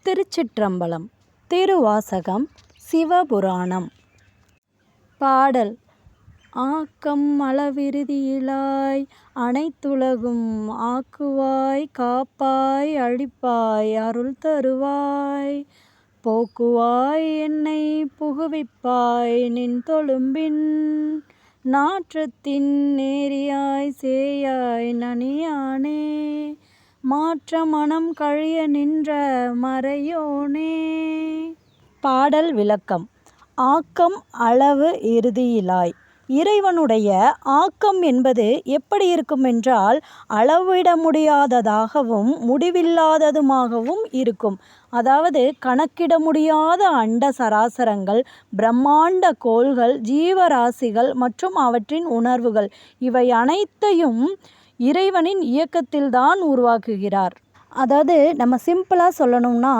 திருச்சிற்றம்பலம். திருவாசகம். சிவபுராணம். பாடல். ஆக்கம் அளவிறுதியிலாய் அனைத்துலகும் ஆக்குவாய் காப்பாய் அழிப்பாய் அருள் தருவாய் போக்குவாய் என்னை புகுவிப்பாய் நின் தொழும்பின் நாற்றத்தின் நேரியாய் சேயாய் நனியானே மாற்ற மனம் கழிய நின்ற மறையோனே. பாடல் விளக்கம். ஆக்கம் அளவு இறுதியிலாய். இறைவனுடைய ஆக்கம் என்பது எப்படி இருக்கும் என்றால் அளவிட முடியாததாகவும் முடிவில்லாததுமாகவும் இருக்கும். அதாவது கணக்கிட முடியாத அண்ட சராசரங்கள், பிரம்மாண்ட கோள்கள், ஜீவராசிகள் மற்றும் அவற்றின் உணர்வுகள் இவை அனைத்தையும் இறைவனின் இயக்கத்தில்தான் உருவாக்குகிறார். அதாவது நம்ம சிம்பிளாக சொல்லணும்னா,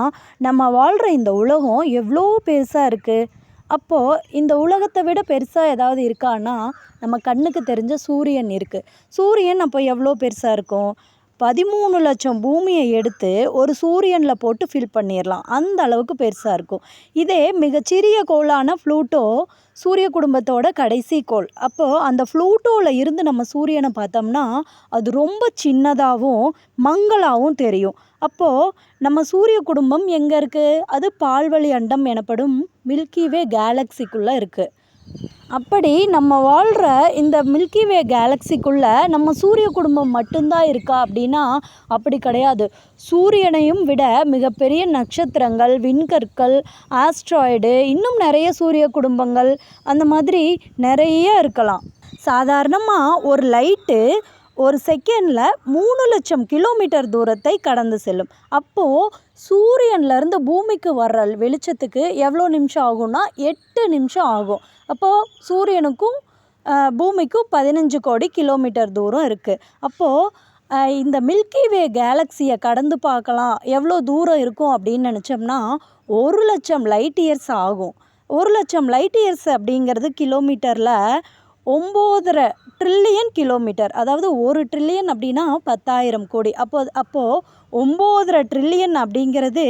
நம்ம வாழ்கிற இந்த உலகம் எவ்வளோ பெருசாக இருக்குது. அப்போது இந்த உலகத்தை விட பெருசாக ஏதாவது இருக்கான்னா நம்ம கண்ணுக்கு தெரிஞ்ச சூரியன் இருக்குது. சூரியன் அப்போ எவ்வளோ பெருசாக இருக்கும்? 13 லட்சம் பூமியை எடுத்து ஒரு சூரியனில் போட்டு ஃபில் பண்ணிடலாம். அந்த அளவுக்கு பெருசாக இருக்கும். இதே மிகச்சிறிய கோளான ப்ளூட்டோ சூரிய குடும்பத்தோட கடைசி கோள். அப்போது அந்த ப்ளூட்டோவில் இருந்து நம்ம சூரியனை பார்த்தோம்னா அது ரொம்ப சின்னதாகவும் மங்கலாகவும் தெரியும். அப்போது நம்ம சூரிய குடும்பம் எங்கே இருக்குது? அது பால்வழி அண்டம் எனப்படும் மில்கிவே கேலக்சிக்குள்ளே இருக்குது. அப்படி நம்ம வாழ்கிற இந்த மில்கிவே கேலக்சிக்குள்ளே நம்ம சூரிய குடும்பம் மட்டும்தான் இருக்கா அப்படின்னா அப்படி கிடையாது. சூரியனையும் விட மிகப்பெரிய நட்சத்திரங்கள், விண்கற்கள், ஆஸ்ட்ராய்டு, இன்னும் நிறைய சூரிய குடும்பங்கள் அந்த மாதிரி நிறைய இருக்கலாம். சாதாரணமாக ஒரு லைட்டு ஒரு செகண்டில் 3 லட்சம் கிலோமீட்டர் தூரத்தை கடந்து செல்லும். அப்போது சூரியன்லேருந்து பூமிக்கு வர்ற வெளிச்சத்துக்கு எவ்வளோ நிமிஷம் ஆகும்னா 8 நிமிஷம் ஆகும். அப்போது சூரியனுக்கும் பூமிக்கும் 15 கோடி கிலோமீட்டர் தூரம் இருக்குது. அப்போது இந்த மில்கிவே கேலக்சியை கடந்து பார்க்கலாம் எவ்வளோ தூரம் இருக்கும் அப்படின்னு நினச்சோம்னா 1 லட்சம் லைட் இயர்ஸ் ஆகும். 1 லட்சம் லைட் இயர்ஸ் அப்படிங்கிறது கிலோமீட்டரில் 9.5 ட்ரில்லியன் கிலோமீட்டர். அதாவது 1 ட்ரில்லியன் அப்படின்னா 10,000 கோடி. அப்போது 9.5 ட்ரில்லியன் அப்படிங்கிறது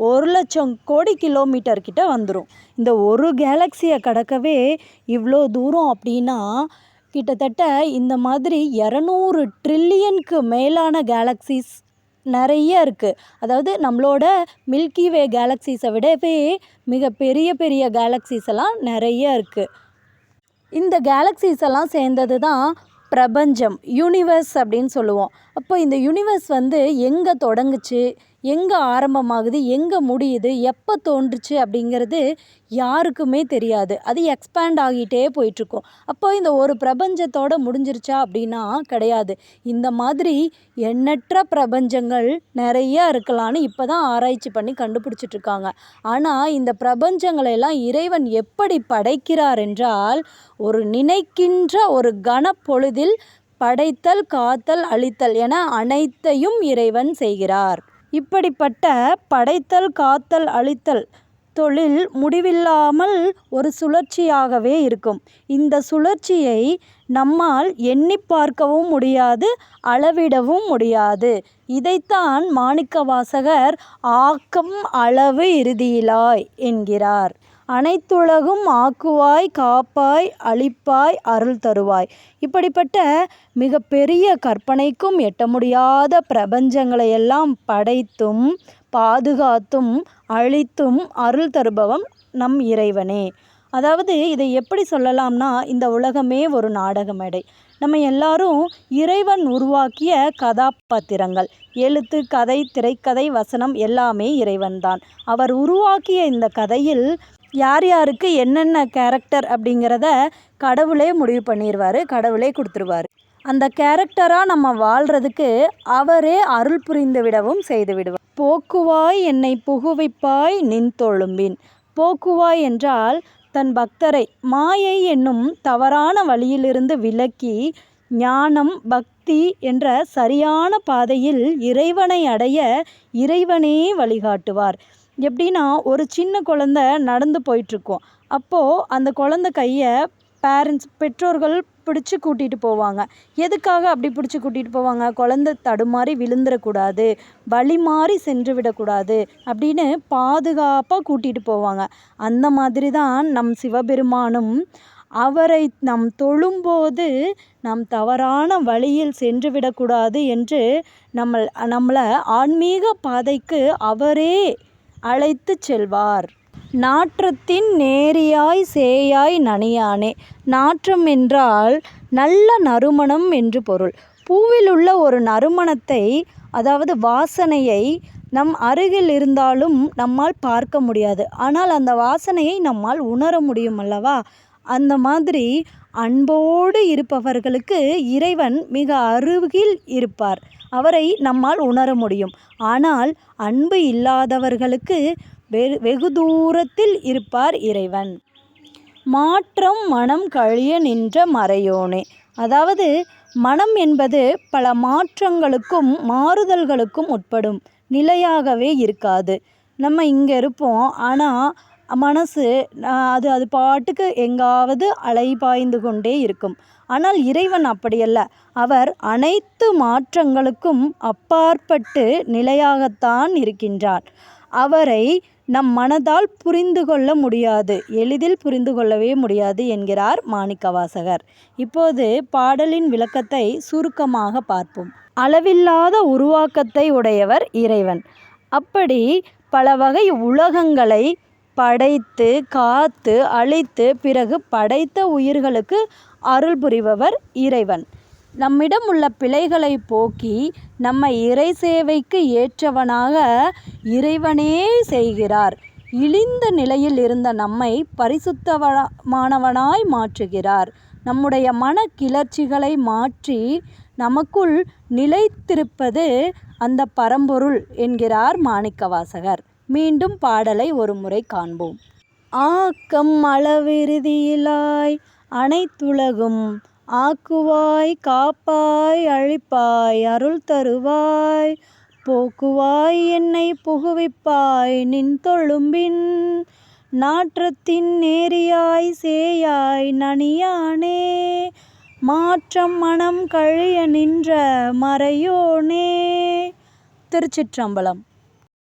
1 லட்சம் கோடி கிலோமீட்டர் கிட்ட வந்துடும். இந்த ஒரு கேலக்சியை கடக்கவே இவ்வளோ தூரம் அப்படின்னா கிட்டத்தட்ட இந்த மாதிரி 200 ட்ரில்லியனுக்கு மேலான கேலக்சிஸ் நிறைய இருக்குது. அதாவது நம்மளோட மில்கிவே கேலக்சிஸை விடவே மிக பெரிய பெரிய கேலக்சிஸ் எல்லாம் நிறைய இருக்குது. இந்த கேலக்சிஸ் எல்லாம் சேர்ந்தது தான் பிரபஞ்சம், யூனிவர்ஸ் அப்படின்னு சொல்லுவோம். அப்போ இந்த யூனிவர்ஸ் எங்கே தொடங்குச்சு, எங்கே ஆரம்பமாகுது, எங்கே முடியுது, எப்போ தோன்றுச்சு அப்படிங்கிறது யாருக்குமே தெரியாது. அது எக்ஸ்பேண்ட் ஆகிட்டே போயிட்டுருக்கும். அப்போ இந்த ஒரு பிரபஞ்சத்தோடு முடிஞ்சிருச்சா அப்படின்னா கிடையாது. இந்த மாதிரி எண்ணற்ற பிரபஞ்சங்கள் நிறையா இருக்கலான்னு இப்போ தான் ஆராய்ச்சி பண்ணி கண்டுபிடிச்சிட்ருக்காங்க. ஆனால் இந்த பிரபஞ்சங்களெல்லாம் இறைவன் எப்படி படைக்கிறார் என்றால் ஒரு நினைக்கின்ற ஒரு கணப்பொழுதில் படைத்தல், காத்தல், அழித்தல் என அனைத்தையும் இறைவன் செய்கிறார். இப்படிப்பட்ட படைத்தல், காத்தல், அழித்தல் தொழில் முடிவில்லாமல் ஒரு சுழற்சியாகவே இருக்கும். இந்த சுழற்சியை நம்மால் எண்ணி பார்க்கவும் முடியாது, அளவிடவும் முடியாது. இதைத்தான் மாணிக்கவாசகர் ஆக்கம் அளவு இறுதியிலாய் என்கிறார். அனைத்துலகும் ஆக்குவாய் காப்பாய் அழிப்பாய் அருள் தருவாய். இப்படிப்பட்ட மிக பெரிய கற்பனைக்கும் எட்ட முடியாத பிரபஞ்சங்களை எல்லாம் படைத்தும் பாதுகாத்தும் அழித்தும் அருள் தருபவன் நம் இறைவனே. அதாவது இதை எப்படி சொல்லலாம்னா, இந்த உலகமே ஒரு நாடக மேடை. நம்ம எல்லாரும் இறைவன் உருவாக்கிய கதாபாத்திரங்கள். எழுத்து, கதை, திரைக்கதை, வசனம் எல்லாமே இறைவன்தான். அவர் உருவாக்கிய இந்த கதையில் யார் யாருக்கு என்னென்ன கேரக்டர் அப்படிங்கிறத கடவுளே முடிவு பண்ணிடுவார், கடவுளே கொடுத்துருவார். அந்த கேரக்டராக நம்ம வாழ்கிறதுக்கு அவரே அருள் புரிந்து விடவும் செய்து விடுவார். போக்குவாய் என்னை புகுவிப்பாய் நின் தொழும்பின். போக்குவாய் என்றால் தன் பக்தரை மாயை என்னும் தவறான வழியிலிருந்து விலக்கி ஞானம், பக்தி என்ற சரியான பாதையில் இறைவனை அடைய இறைவனே வழிகாட்டுவார். எப்படின்னா, ஒரு சின்ன குழந்தை நடந்து போயிட்டுருக்கோம். அப்போது அந்த குழந்தை கையை பெற்றோர்கள் பிடிச்சி கூட்டிகிட்டு போவாங்க. எதுக்காக அப்படி பிடிச்சி கூட்டிகிட்டு போவாங்க? குழந்தை தடுமாறி விழுந்துடக்கூடாது, வழி மாறி சென்று விடக்கூடாது அப்படின்னு பாதுகாப்பாக கூட்டிகிட்டு போவாங்க. அந்த மாதிரி தான் நம் சிவபெருமானும் அவரை நாம் தொழும்போது நாம் தவறான வழியில் சென்று விடக்கூடாது என்று நம்மளை ஆன்மீக பாதைக்கு அவரே அழைத்து செல்வார். நாற்றத்தின் நேரியாய் சேயாய் நனியானே. நாற்றம் என்றால் நல்ல நறுமணம் என்று பொருள். பூவில் உள்ள ஒரு நறுமணத்தை, அதாவது வாசனையை நம் அருகில் இருந்தாலும் நம்மால் பார்க்க முடியாது. ஆனால் அந்த வாசனையை நம்மால் உணர முடியும் அல்லவா? அந்த மாதிரி அன்போடு இருப்பவர்களுக்கு இறைவன் மிக அருகில் இருப்பார். அவரை நம்மால் உணர முடியும். ஆனால் அன்பு இல்லாதவர்களுக்கு வெகு தூரத்தில் இருப்பார் இறைவன். மாற்றம் மனம் கழிய நின்ற மறையோனே. அதாவது மனம் என்பது பல மாற்றங்களுக்கும் மாறுதல்களுக்கும் உட்படும், நிலையாகவே இருக்காது. நம்ம இங்கே இருப்போம், ஆனால் மனசு அது பாட்டுக்கு எங்காவது அலைபாய்ந்து கொண்டே இருக்கும். ஆனால் இறைவன் அப்படியல்ல. அவர் அனைத்து மாற்றங்களுக்கும் அப்பாற்பட்டு நிலையாகத்தான் இருக்கின்றார். அவரை நம் மனதால் புரிந்து கொள்ள முடியாது, எளிதில் புரிந்து கொள்ளவே முடியாது என்கிறார் மாணிக்கவாசகர். இப்போது பாடலின் விளக்கத்தை சுருக்கமாக பார்ப்போம். அளவில்லாத உருவாக்கத்தை உடையவர் இறைவன். அப்படி பல வகை உலகங்களை படைத்து காத்து அழித்து பிறகு படைத்த உயிர்களுக்கு அருள் புரிபவர் இறைவன். நம்மிடம் உள்ள பிழைகளை போக்கி நம்மை இறை சேவைக்கு ஏற்றவனாக இறைவனே செய்கிறார். இழிந்த நிலையில் இருந்த நம்மை பரிசுத்தமானவனாய் மாற்றுகிறார். நம்முடைய மன கிளர்ச்சிகளை மாற்றி நமக்குள் நிலைத்திருப்பது அந்த பரம்பொருள் என்கிறார் மாணிக்கவாசகர். மீண்டும் பாடலை ஒரு முறை காண்போம். ஆக்கம் அளவிறுதியிலாய் அனைத்துலகும் ஆக்குவாய் காப்பாய் அழிப்பாய் அருள் தருவாய் போக்குவாய் என்னை புகுவிப்பாய் நின் தொழும்பின் நாற்றத்தின் நேரியாய் சேயாய் நனியானே மாற்றம் மனம் கழிய நின்ற மறையோனே. திருச்சிற்றம்பலம்.